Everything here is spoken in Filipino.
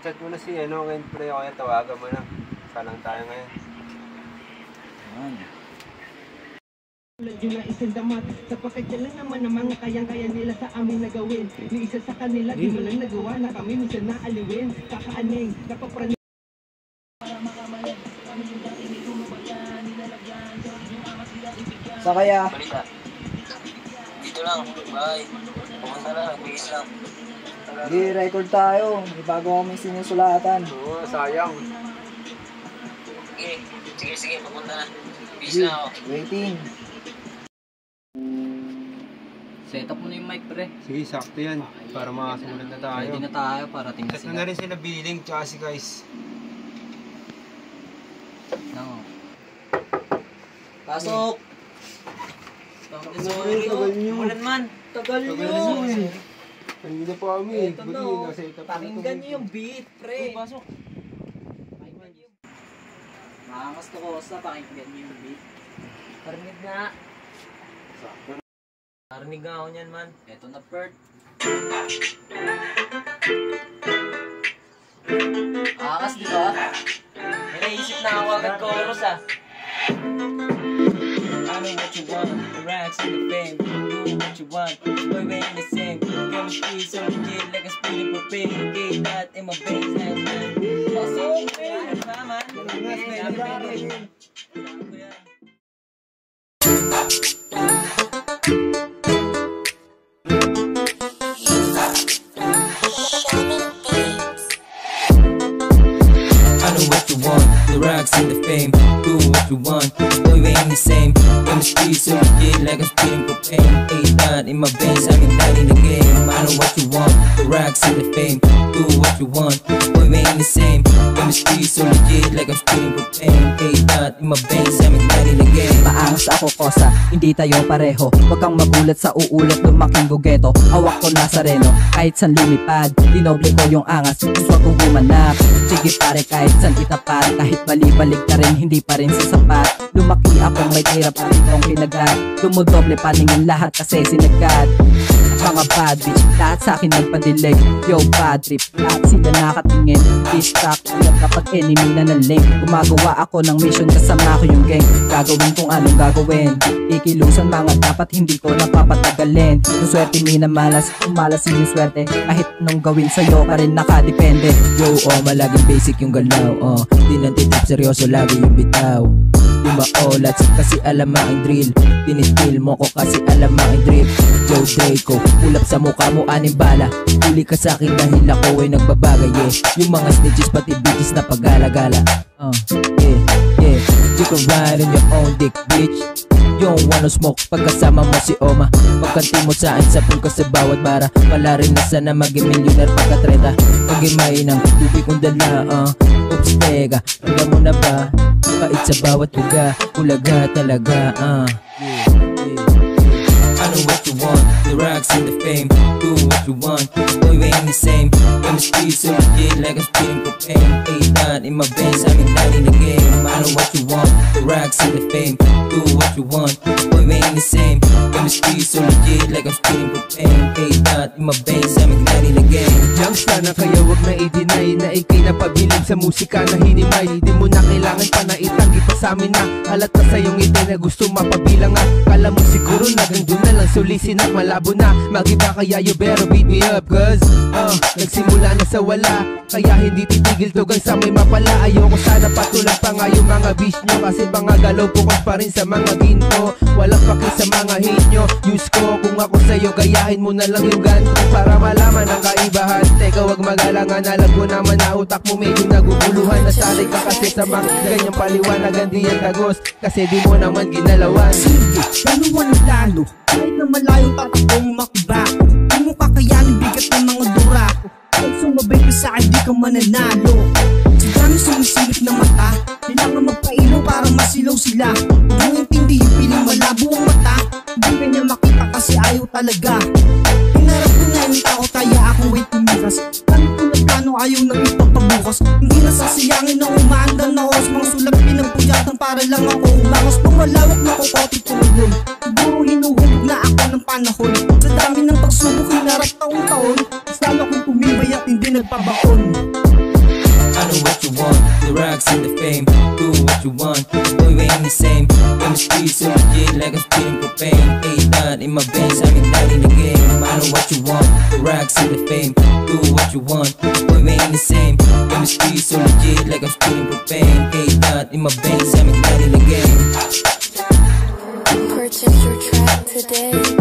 Chat mo na si Ken pre, o kaya tawagan mo na. Salang tayo ngayon. Yun na isang damat, sapagkat yan lang naman ang mga kayang-kaya nila sa amin na gawin. Ni isa sa kanila, di mo lang nagawa na kami minsan na aliwin. Kakaaning, napapraning. Sa kaya? Balita. Dito lang, bye. Pumunta na, bihis lang. Sige, record tayo. May bago kami sinusulatan. Oo, sayang. Sige, pumunta na. Bihis lang ako. Waiting. Set up mo na yung mic, pre. Sige, sakto yan. Para makasulat na tayo. Ready na tayo para tingnan Chat na rin sila Billing, tsaka si guys. No. Pasok! Tagal nyo. Ulan man. Tagal nyo. Kanina pa kami. Ito no. Pakinggan nyo yung beat, pre. Pasok. Maangas to ko sa pakinggan nyo yung beat. Parinig na. Parinig nga ako nyan, man. Eto na, Pert. Angas, di ba? May naisip na ako agad chorus, ah. I know what you want, the racks and the fame. Do what you want, boy, we ain't the same. Chemistry so legit, like a speeding propane. Gay that in my veins, and man. Pasok, man. Ano ba, man? I know what you want, the racks and the fame. Do what you want, boy, we ain't the same. Chemistry so legit, like a speeding propane. Ain't that in my veins, I'm that in the game. I know what you want, the racks and the fame. Do what you want, boy, we ain't the same. Chemistry so legit, like a speeding propane. Ain't that in my veins, I'm that in the game. Maangas ako kosa, hindi tayo pareho. Huwag kang magulat sa uulat, lumaking gogeto. Hawak ko nasa reno, kahit san lumipad. Dinoble ko yung angas, gusto kong gumanap. Sige pare, kahit san itapat. Kahit balibalik ka rin, hindi pa rin sasapat. Lumaki akong may tira pa rin kong kinagat. Dumudoble paningin lahat kasi sinagad. Mga bad bitch, lahat sa'kin nagpadilig. Yo bad trip, lahat sila nakatingin. Distract lang kapag enemy na ng link. Gumagawa ako ng mission, kasama ko yung gang. Gagawin kung anong gagawin. Ikilusan mga dapat hindi ko napapatagalin. Yung swerte minamalas, umalasin yung swerte. Kahit anong gawin sa'yo ka rin nakadepende. Yo, malaging basic yung galaw. Di nantitip, seryoso lagi yung bitaw. Di maulat kasi alam ang drill. Tinitil mo ko kasi alam ang drip. Joe Draco, ulap sa mukha mo aning bala. Huli ka sa'kin dahil ako ay nagbabagay, yeah. Yung mga snitches pati bitches na pagala-gala. Yeah. You can ride on your own dick, bitch. You don't wanna smoke pagkasama mo si Oma. Pagkanti mo saan sa pool ka sa bawat bara. Wala rin na sana maging millionaire pagkatreta. Pag-imay ng tubig kong dala, oops, teka, hanggang mo na ba? Pait sa bawat buga, ulaga talaga, I know what you want, the racks and the fame. Do what you want, boy, we ain't the same. Chemistry so legit, like a speeding propane. Ain't that in my veins, I'm that in the game. I know what you want, the racks and the fame. Do what you want, boy, we ain't the same. Chemistry so legit, like a speeding propane. Ain't that in my veins, I'm that in the game. Youngsta na kaya wag na i-deny na ikay napabilib sa musika na hinimay. Di mo na kailangan pa na itanggi pa sa amin na halat na sa'yong ite na gusto mapabilang nga. Kala mo siguro nagang doon na lang sulisin at malabo na. Mag-iba kaya you better beat me up cause nagsimula na sa wala. Kaya hindi titigil tugang sa may mapala. Ayoko sana patulang pa nga yung mga bish nyo. Kasi mga galaw bukas pa rin sa mga ginto. Walang paki sa mga hate nyo. Use ko kung ako sa'yo gayahin mo na lang yung ganto. Para malaman ang kaibahan. Teka wag magalangan, alam ko naman na utak mo medyo naguguluhan. Nasanay ka kasi sa mga ganyang paliwanagan. Di yan tagos kasi di mo naman ginalawan. Sige, gano'n walang lalo. Kahit na malayong tatakong makibako. Di mo kakayanin bigat ng mga durako. Kahit sumabay ka sa'kin di ka mananalo. Sa dami sumisilip na mata, kailangan magpailaw para masilaw sila. Huwag mo intindihin piling malabo ang mata. Hindi ka niya makita kasi ayaw talaga. Hinarap ko na yung tao kaya ako wait tumiras. Tanong ko na plano ayaw nang ipagpabukas. Hindi nasasayangin na umaanda na oras. Mga sulat pinagpuyatan para lang ako umangas. Nung malawak na kukote tulong. Siguro hinuhulog na ako ng panahon. Sa dami ng pagsubok hinarap taon-taon. Mas lalo kong tumibay at hindi nagpabaon. the rocks and the fame. Do what you want, boy we ain't the same. Chemistry so legit like I'm spitting propane. A-dot in my veins, I'm igniting the game. No matter what you want, the rocks and the fame. Do what you want, boy we ain't the same. Chemistry so legit like I'm spitting propane. A-dot in my veins, I'm igniting the game. Purchase your track today.